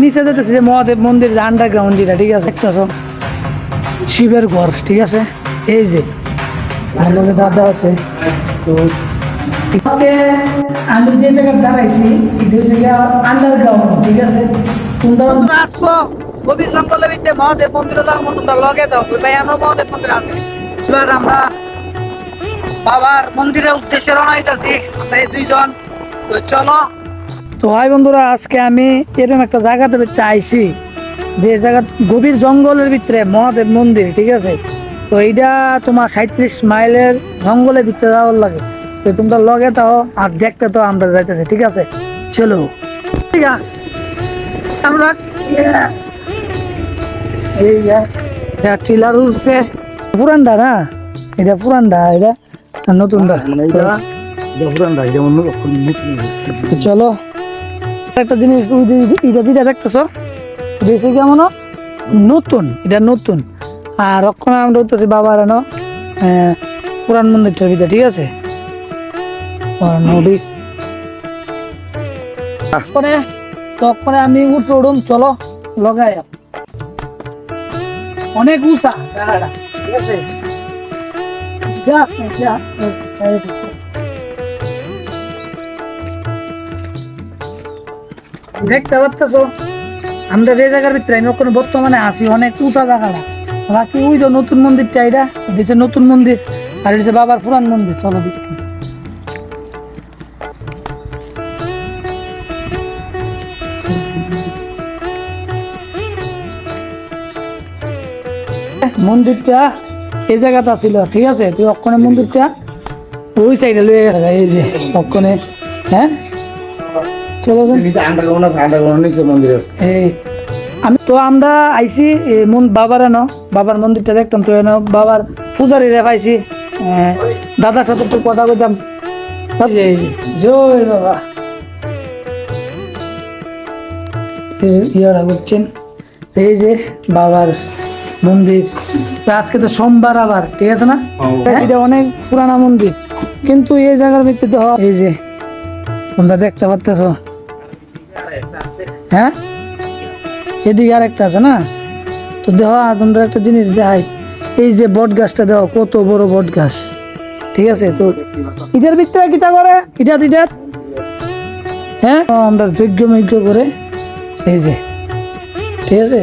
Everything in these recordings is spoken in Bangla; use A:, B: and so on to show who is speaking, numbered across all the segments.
A: নিচে যেতেছি যে মহাদেব মন্দির যে আন্ডারগ্রাউন্ড যেটা, ঠিক আছে, একটা শিবের ঘর, ঠিক আছে। এই যে আমার দাদা আছে, তো আমি যে জায়গায় দাঁড়াইছি এটা হচ্ছে আন্ডারগ্রাউন্ড, ঠিক আছে। তোমরা আসবো গভীর জঙ্গলের ভিতরে মহাদেব মন্দিরে যাবো, তোমরা লগে দাও ভাই, আমার মহাদেব মন্দির আছে। এবার আমরা বাবার মন্দিরের উদ্দেশ্যে রওনা হইতাছি এই দুইজন, তো চলো। তো হয় বন্ধুরা, আজকে আমি এরকম একটা জায়গাতে আইছি যে জায়গা গভীর জঙ্গলের ভিতরে মহাদেব মন্দির, ঠিক আছে। তো এইটা তোমার 37 মাইলের জঙ্গলের ভিতরে যাওয়ার লাগে। তো তোমরা লগে তাও আর দেখতে তো আমরা যাইতেছি, ঠিক আছে, চলো। ঠিক আছে, আমরা এই টিলার উঠছে পুরানটা না, এটা পুরানটা, এটা নতুনটা, চলো। একটা জিনিস এটা দেখতেছ, দেখছি কেমন নতুন, এটা নতুন। আর রক্ষণা আমরা উঠতেছি বাবার পুরান মন্দিরটার ভিতরে, ঠিক আছে। নদী তখন আমি উঠে উঠুম, চলো লগাই। অনেক উঁচা জায়গাটা, ঠিক আছে। দেখতে পাচ্ছ আমরা যে জায়গার ভিতরে আমি ওখানে বর্তমানে আছি, অনেক উঁচা জায়গাটা। বাকি ওই তো নতুন মন্দিরটা, এটা হচ্ছে নতুন মন্দির, আর এটা বাবার পুরান মন্দির। চলো দেখি। মন্দিরটা এই জায়গাটা ছিল, ঠিক আছে। তুই অক্ষণে মন্দিরটা ওই সাইডে লয়ে গেছে, এই যে অক্ষণে। হ্যাঁ চলো, এই আমি তো আমরা আইসি বাবার বাবার মন্দিরটা দেখতাম, তো বাবার পূজারীরা পাইছি, দাদার সাথে একটু কথা কইতাম। জয় বাবা, ইয়ারা বুঝছেন, এই যে বাবার মন্দির। আজকে তো সোমবার আবার, ঠিক আছে না। এটা অনেক পুরানা মন্দির, কিন্তু এই জায়গার ভিত্তিতে এই যে তোমরা দেখতে পাচ্ছ, হ্যাঁ এদিকে আর একটা আছে না। তো দেখো তোমরা একটা জিনিস দেখাই, এই যে বট গাছটা দেখো, কত বড় বট গাছ, ঠিক আছে। তো ইটার ভিতরে কিটা করে, ইটা হ্যাঁ আমরা যজ্ঞ করে, এই যে, ঠিক আছে।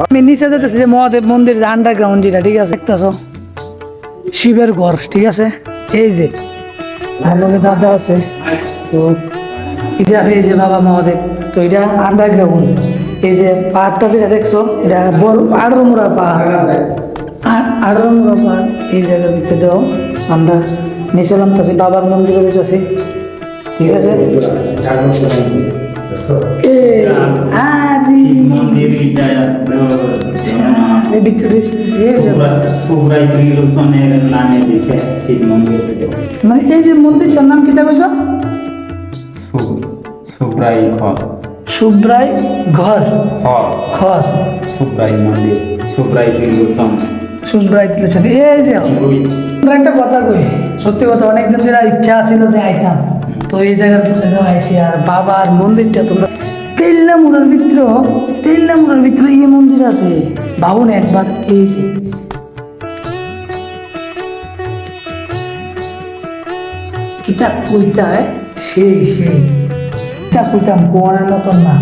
A: আমি নিচে যেতেছি যে মহাদেব মন্দির যে আন্ডারগ্রাউন্ড যেটা, ঠিক আছে, দেখতেছ শিবের ঘর, ঠিক আছে। এই যে আমার দাদা আছে, তো এটা এই যে বাবা মহাদেব, তো এটা আন্ডারগ্রাউন্ড। এই যে পাহাড়টা যেটা দেখছো, এটা বড় আড়মুড়া পাহাড়, আড়মুড়া পাহাড়। এই জায়গার ভিতরে দেও আমরা নিচে নামতেছি, বাবার মন্দিরে যেতেছি, ঠিক আছে। মানে এই যে মন্দিরটার নাম কি দেখো,
B: সুব্রাই ঘর,
A: সুব্রাই ঘর, ঘর
B: সুব্রাই মন্দির, সুব্রাই ত্রিলোচন,
A: সুব্রাই ত্রিলোচন। এই যে আমরা একটা কথা কই, সত্যি কথা, অনেকদিন ধরে ইচ্ছা ছিল যে আইতাম, তো এই জায়গার ভিতরে আইসি। আর বাবার মন্দিরটা তোমরা তেলনামুড়ার ভিতরে এই মন্দির আছে, ভাবুন একবার। এই যে কিতাব কইতা সেই কিতাব কইতাম কোয়ানের মতন না।